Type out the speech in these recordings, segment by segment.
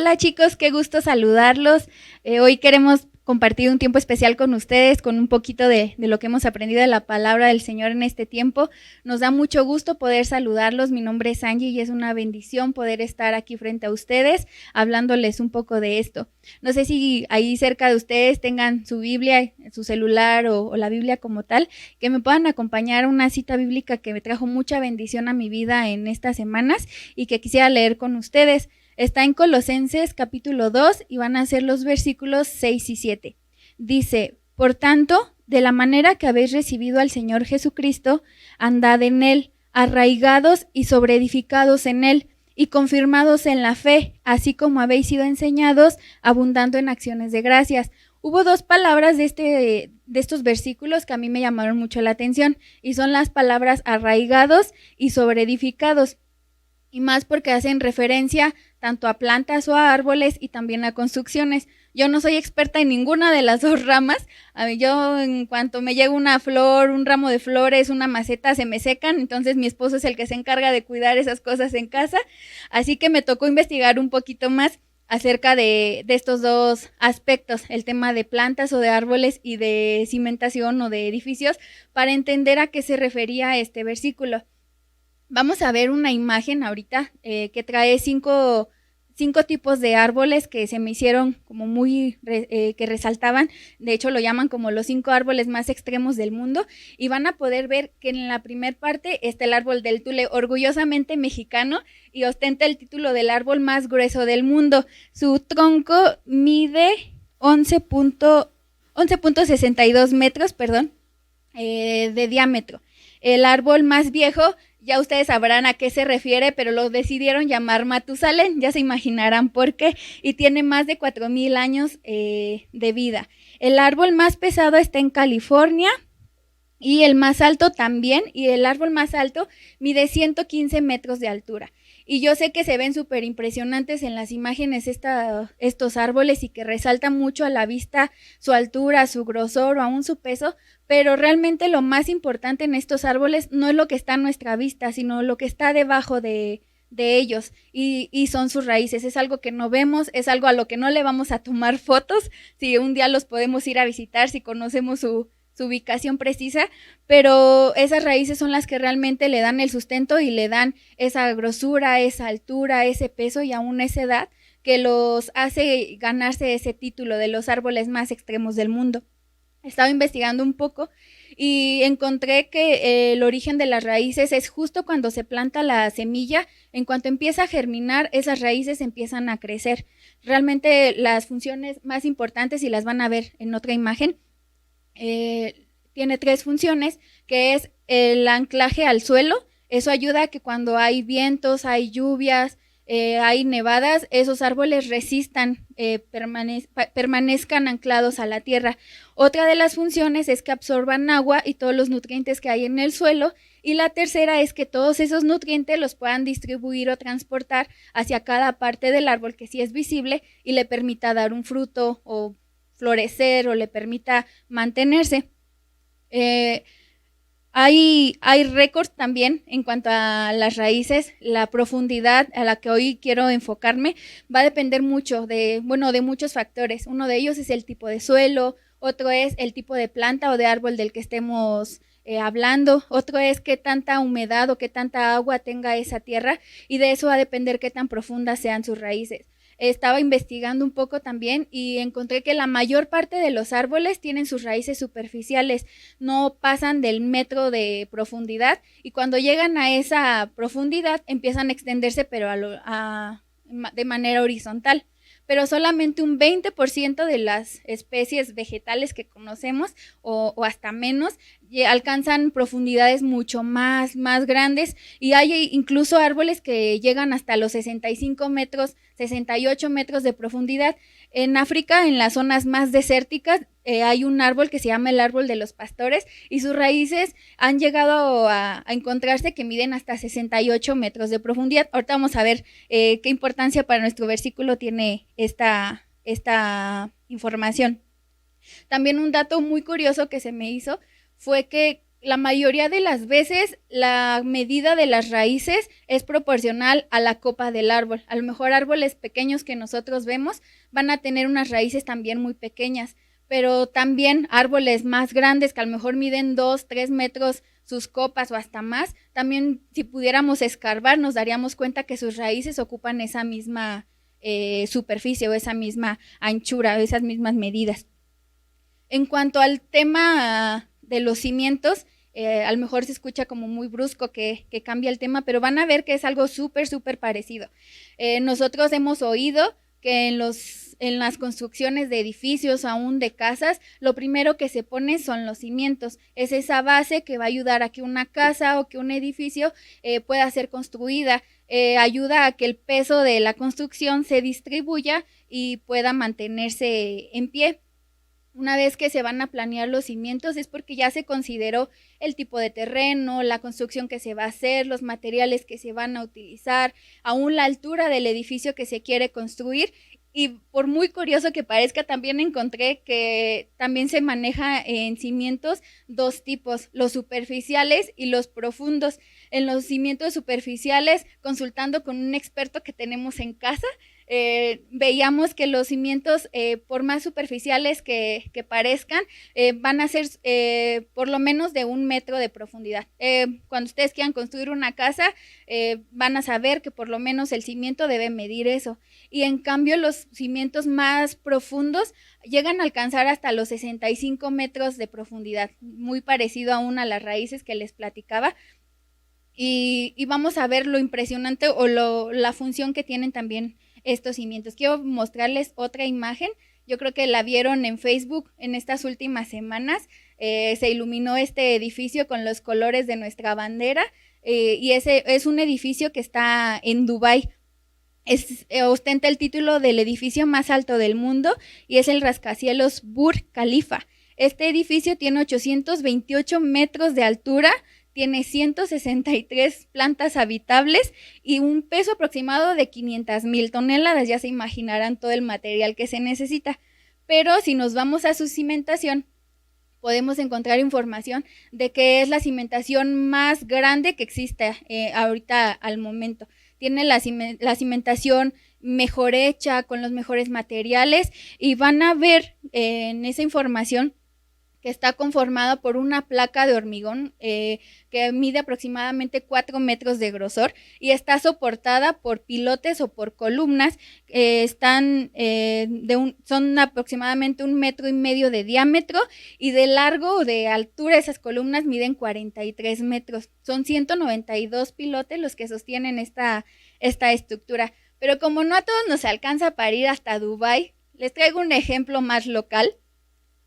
Hola chicos, qué gusto saludarlos. Hoy queremos compartir un tiempo especial con ustedes, con un poquito de lo que hemos aprendido de la palabra del Señor en este tiempo. Nos da mucho gusto poder saludarlos. Mi nombre es Angie y es una bendición poder estar aquí frente a ustedes hablándoles un poco de esto. No sé si ahí cerca de ustedes tengan su Biblia, su celular o la Biblia como tal, que me puedan acompañar a una cita bíblica que me trajo mucha bendición a mi vida en estas semanas y que quisiera leer con ustedes. Está en Colosenses capítulo 2 y van a ser los versículos 6 y 7. Dice, por tanto, de la manera que habéis recibido al Señor Jesucristo, andad en Él, arraigados y sobreedificados en Él, y confirmados en la fe, así como habéis sido enseñados, abundando en acciones de gracias. Hubo dos palabras de estos versículos que a mí me llamaron mucho la atención, y son las palabras arraigados y sobreedificados. Y más porque hacen referencia tanto a plantas o a árboles y también a construcciones. Yo no soy experta en ninguna de las dos ramas. Yo en cuanto me llega una flor, un ramo de flores, una maceta, se me secan. Entonces mi esposo es el que se encarga de cuidar esas cosas en casa. Así que me tocó investigar un poquito más acerca de estos dos aspectos, el tema de plantas o de árboles y de cimentación o de edificios, para entender a qué se refería este versículo. Vamos a ver una imagen ahorita que trae cinco tipos de árboles que se me hicieron como muy, que resaltaban. De hecho, lo llaman como los 5 árboles más extremos del mundo. Y van a poder ver que en la primer parte está el árbol del tule, orgullosamente mexicano, y ostenta el título del árbol más grueso del mundo. Su tronco mide 11.62 metros, de diámetro. El árbol más viejo, ya ustedes sabrán a qué se refiere, pero lo decidieron llamar Matusalén, ya se imaginarán por qué, y tiene más de 4,000 años de vida. El árbol más pesado está en California y el más alto también, y el árbol más alto mide 115 metros de altura. Y yo sé que se ven súper impresionantes en las imágenes estos árboles y que resaltan mucho a la vista su altura, su grosor o aún su peso, pero realmente lo más importante en estos árboles no es lo que está a nuestra vista, sino lo que está debajo de ellos y son sus raíces. Es algo que no vemos, es algo a lo que no le vamos a tomar fotos, si un día los podemos ir a visitar, si conocemos su ubicación precisa, pero esas raíces son las que realmente le dan el sustento y le dan esa grosura, esa altura, ese peso y aún esa edad que los hace ganarse ese título de los árboles más extremos del mundo. Estaba investigando un poco y encontré que el origen de las raíces es justo cuando se planta la semilla. En cuanto empieza a germinar, esas raíces empiezan a crecer. Realmente las funciones más importantes, y las van a ver en otra imagen, tiene 3 funciones, que es el anclaje al suelo. Eso ayuda a que cuando hay vientos, hay lluvias, hay nevadas, esos árboles resistan, permanezcan anclados a la tierra. Otra de las funciones es que absorban agua y todos los nutrientes que hay en el suelo, y la tercera es que todos esos nutrientes los puedan distribuir o transportar hacia cada parte del árbol que sí es visible y le permita dar un fruto o florecer o le permita mantenerse. Hay récords también en cuanto a las raíces. La profundidad a la que hoy quiero enfocarme va a depender mucho de muchos factores. Uno de ellos es el tipo de suelo, otro es el tipo de planta o de árbol del que estemos hablando, otro es qué tanta humedad o qué tanta agua tenga esa tierra, y de eso va a depender qué tan profundas sean sus raíces. Estaba investigando un poco también y encontré que la mayor parte de los árboles tienen sus raíces superficiales, no pasan del metro de profundidad, y cuando llegan a esa profundidad empiezan a extenderse, pero de manera horizontal. Pero solamente un 20% de las especies vegetales que conocemos, o hasta menos, alcanzan profundidades mucho más grandes, y hay incluso árboles que llegan hasta los 65 metros, 68 metros de profundidad. En África, en las zonas más desérticas, hay un árbol que se llama el árbol de los pastores, y sus raíces han llegado a encontrarse que miden hasta 68 metros de profundidad. Ahorita vamos a ver qué importancia para nuestro versículo tiene esta información. También un dato muy curioso que se me hizo fue que la mayoría de las veces la medida de las raíces es proporcional a la copa del árbol. A lo mejor árboles pequeños que nosotros vemos van a tener unas raíces también muy pequeñas, pero también árboles más grandes que a lo mejor miden 2, 3 metros sus copas o hasta más, también si pudiéramos escarbar nos daríamos cuenta que sus raíces ocupan esa misma superficie o esa misma anchura o esas mismas medidas. En cuanto al tema de los cimientos, a lo mejor se escucha como muy brusco que cambia el tema, pero van a ver que es algo súper parecido. Nosotros hemos oído que en las construcciones de edificios, aún de casas, lo primero que se pone son los cimientos. Es esa base que va a ayudar a que una casa o que un edificio pueda ser construida. Ayuda a que el peso de la construcción se distribuya y pueda mantenerse en pie. Una vez que se van a planear los cimientos es porque ya se consideró el tipo de terreno, la construcción que se va a hacer, los materiales que se van a utilizar, aún la altura del edificio que se quiere construir. Y por muy curioso que parezca, también encontré que también se maneja en cimientos dos tipos, los superficiales y los profundos. En los cimientos superficiales, consultando con un experto que tenemos en casa, veíamos que los cimientos, por más superficiales que parezcan, van a ser por lo menos de 1 metro de profundidad. Cuando ustedes quieran construir una casa, van a saber que por lo menos el cimiento debe medir eso. Y en cambio los cimientos más profundos llegan a alcanzar hasta los 65 metros de profundidad, muy parecido aún a las raíces que les platicaba. Y vamos a ver lo impresionante o la función que tienen también estos cimientos. Quiero mostrarles otra imagen. Yo creo que la vieron en Facebook en estas últimas semanas. Se iluminó este edificio con los colores de nuestra bandera y ese es un edificio que está en Dubái. Ostenta el título del edificio más alto del mundo y es el rascacielos Burj Khalifa. Este edificio tiene 828 metros de altura, tiene 163 plantas habitables y un peso aproximado de 500,000 toneladas. Ya se imaginarán todo el material que se necesita. Pero si nos vamos a su cimentación, podemos encontrar información de que es la cimentación más grande que existe ahorita al momento. Tiene la cimentación mejor hecha, con los mejores materiales, y van a ver en esa información que está conformada por una placa de hormigón que mide aproximadamente 4 metros de grosor y está soportada por pilotes o por columnas. Son aproximadamente 1,5 metros de diámetro y de largo o de altura esas columnas miden 43 metros. Son 192 pilotes los que sostienen esta estructura. Pero como no a todos nos alcanza para ir hasta Dubái, les traigo un ejemplo más local.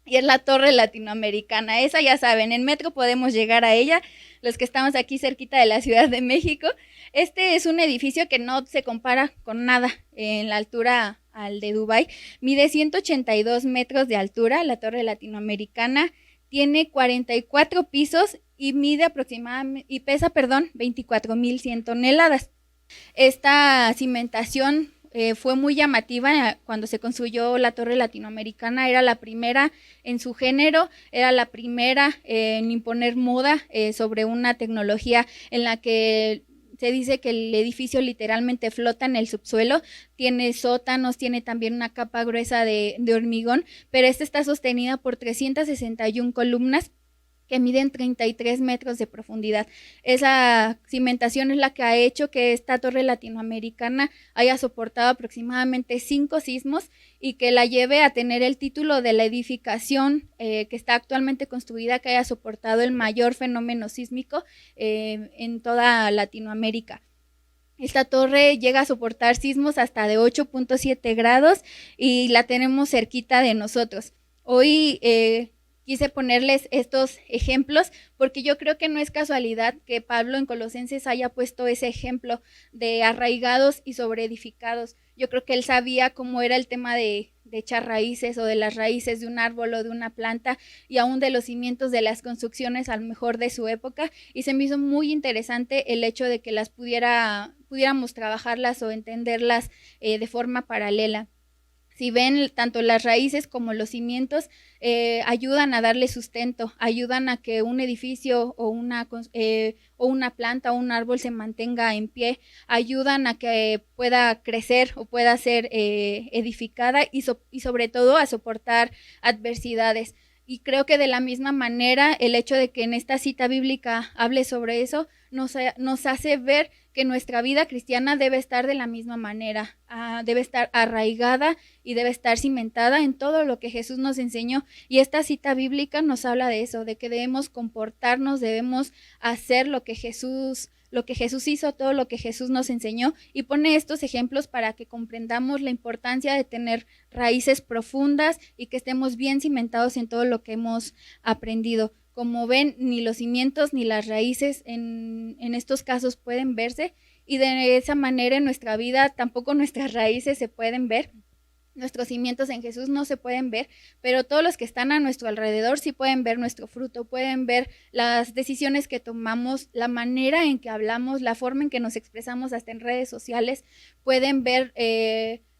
Y es la Torre Latinoamericana. Esa ya saben, en metro podemos llegar a ella, los que estamos aquí cerquita de la Ciudad de México. Este es un edificio que no se compara con nada en la altura al de Dubái. Mide 182 metros de altura, la Torre Latinoamericana. Tiene 44 pisos y mide aproximadamente, y pesa, 24,100 toneladas. Esta cimentación fue muy llamativa cuando se construyó la Torre Latinoamericana. Era la primera en su género, era la primera en imponer moda sobre una tecnología en la que se dice que el edificio literalmente flota en el subsuelo. Tiene sótanos, tiene también una capa gruesa de hormigón, pero esta está sostenida por 361 columnas que miden 33 metros de profundidad. Esa cimentación es la que ha hecho que esta Torre Latinoamericana haya soportado aproximadamente 5 sismos y que la lleve a tener el título de la edificación que está actualmente construida, que haya soportado el mayor fenómeno sísmico en toda Latinoamérica. Esta torre llega a soportar sismos hasta de 8.7 grados y la tenemos cerquita de nosotros. Hoy quise ponerles estos ejemplos porque yo creo que no es casualidad que Pablo en Colosenses haya puesto ese ejemplo de arraigados y sobreedificados. Yo creo que él sabía cómo era el tema de echar raíces o de las raíces de un árbol o de una planta y aún de los cimientos de las construcciones a lo mejor de su época, y se me hizo muy interesante el hecho de que las pudiéramos trabajarlas o entenderlas de forma paralela. Si ven, tanto las raíces como los cimientos ayudan a darle sustento, ayudan a que un edificio o una planta o un árbol se mantenga en pie, ayudan a que pueda crecer o pueda ser edificada y sobre todo a soportar adversidades. Y creo que de la misma manera el hecho de que en esta cita bíblica hable sobre eso nos hace ver que nuestra vida cristiana debe estar de la misma manera, debe estar arraigada y debe estar cimentada en todo lo que Jesús nos enseñó. Y esta cita bíblica nos habla de eso, de que debemos comportarnos, debemos hacer lo que Jesús hizo, todo lo que Jesús nos enseñó, y pone estos ejemplos para que comprendamos la importancia de tener raíces profundas y que estemos bien cimentados en todo lo que hemos aprendido. Como ven, ni los cimientos ni las raíces en estos casos pueden verse, y de esa manera en nuestra vida tampoco nuestras raíces se pueden ver. Nuestros cimientos en Jesús no se pueden ver, pero todos los que están a nuestro alrededor sí pueden ver nuestro fruto, pueden ver las decisiones que tomamos, la manera en que hablamos, la forma en que nos expresamos hasta en redes sociales, pueden ver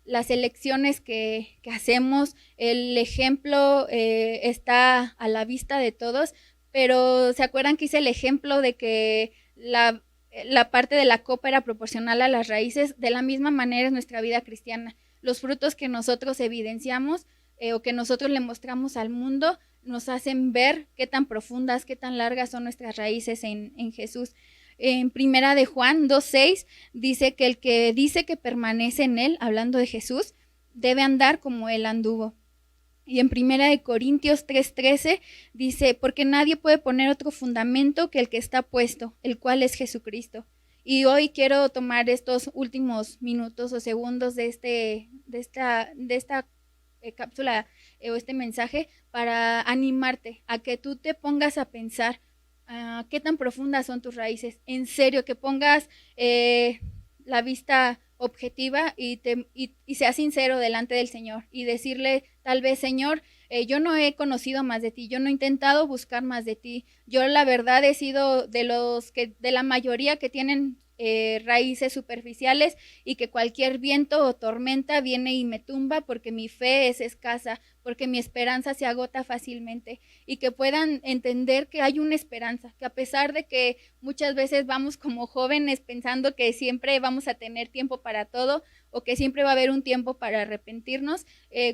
las elecciones que hacemos. El ejemplo está a la vista de todos, pero ¿se acuerdan que hice el ejemplo de que la parte de la copa era proporcional a las raíces? De la misma manera es nuestra vida cristiana. Los frutos que nosotros evidenciamos o que nosotros le mostramos al mundo nos hacen ver qué tan profundas, qué tan largas son nuestras raíces en Jesús. En Primera de Juan 2:6 dice que el que dice que permanece en él, hablando de Jesús, debe andar como él anduvo. Y en Primera de Corintios 3:13 dice, porque nadie puede poner otro fundamento que el que está puesto, el cual es Jesucristo. Y hoy quiero tomar estos últimos minutos o segundos de esta cápsula o este mensaje para animarte a que tú te pongas a pensar qué tan profundas son tus raíces. En serio, que pongas la vista objetiva y seas sincero delante del Señor y decirle tal vez, Señor, yo no he conocido más de ti, yo no he intentado buscar más de ti, yo la verdad he sido de la mayoría que tienen raíces superficiales y que cualquier viento o tormenta viene y me tumba porque mi fe es escasa, porque mi esperanza se agota fácilmente, y que puedan entender que hay una esperanza, que a pesar de que muchas veces vamos como jóvenes pensando que siempre vamos a tener tiempo para todo o que siempre va a haber un tiempo para arrepentirnos,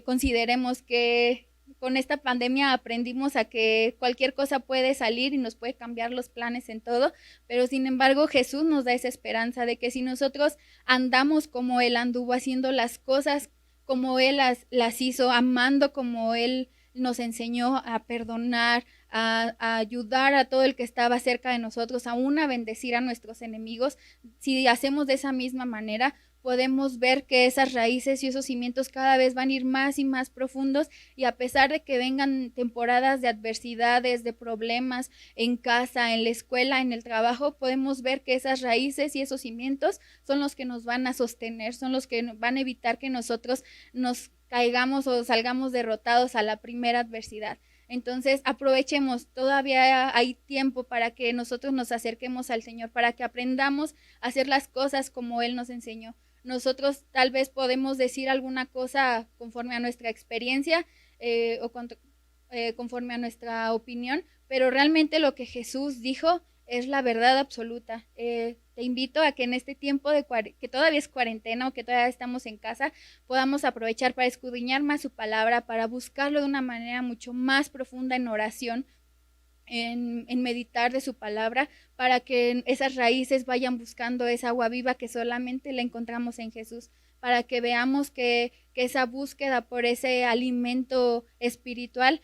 consideremos que con esta pandemia aprendimos a que cualquier cosa puede salir y nos puede cambiar los planes en todo, pero sin embargo Jesús nos da esa esperanza de que si nosotros andamos como Él anduvo, haciendo las cosas como Él las hizo, amando como Él nos enseñó a perdonar, a ayudar a todo el que estaba cerca de nosotros, aún a bendecir a nuestros enemigos, si hacemos de esa misma manera, podemos ver que esas raíces y esos cimientos cada vez van a ir más y más profundos, y a pesar de que vengan temporadas de adversidades, de problemas en casa, en la escuela, en el trabajo, podemos ver que esas raíces y esos cimientos son los que nos van a sostener, son los que van a evitar que nosotros nos caigamos o salgamos derrotados a la primera adversidad. Entonces aprovechemos, todavía hay tiempo para que nosotros nos acerquemos al Señor, para que aprendamos a hacer las cosas como Él nos enseñó. Nosotros tal vez podemos decir alguna cosa conforme a nuestra experiencia conforme a nuestra opinión, pero realmente lo que Jesús dijo es la verdad absoluta. Te invito a que en este tiempo que todavía es cuarentena o que todavía estamos en casa, podamos aprovechar para escudriñar más su palabra, para buscarlo de una manera mucho más profunda en oración, en meditar de su palabra, para que esas raíces vayan buscando esa agua viva que solamente la encontramos en Jesús, para que veamos que esa búsqueda por ese alimento espiritual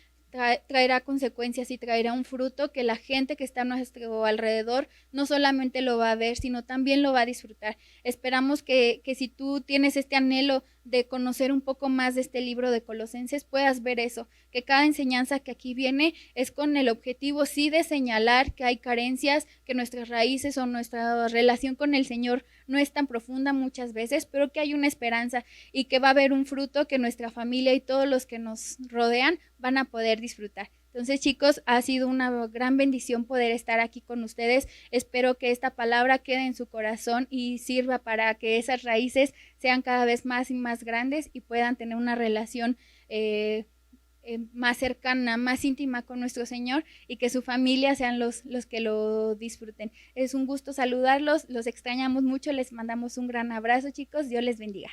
traerá consecuencias y traerá un fruto que la gente que está a nuestro alrededor no solamente lo va a ver, sino también lo va a disfrutar. Esperamos que si tú tienes este anhelo de conocer un poco más de este libro de Colosenses, puedas ver eso, que cada enseñanza que aquí viene es con el objetivo sí de señalar que hay carencias, que nuestras raíces o nuestra relación con el Señor no es tan profunda muchas veces, pero que hay una esperanza y que va a haber un fruto que nuestra familia y todos los que nos rodean van a poder disfrutar. Entonces, chicos, ha sido una gran bendición poder estar aquí con ustedes. Espero que esta palabra quede en su corazón y sirva para que esas raíces sean cada vez más y más grandes y puedan tener una relación más cercana, más íntima con nuestro Señor, y que su familia sean los que lo disfruten. Es un gusto saludarlos, los extrañamos mucho, les mandamos un gran abrazo, chicos, Dios les bendiga.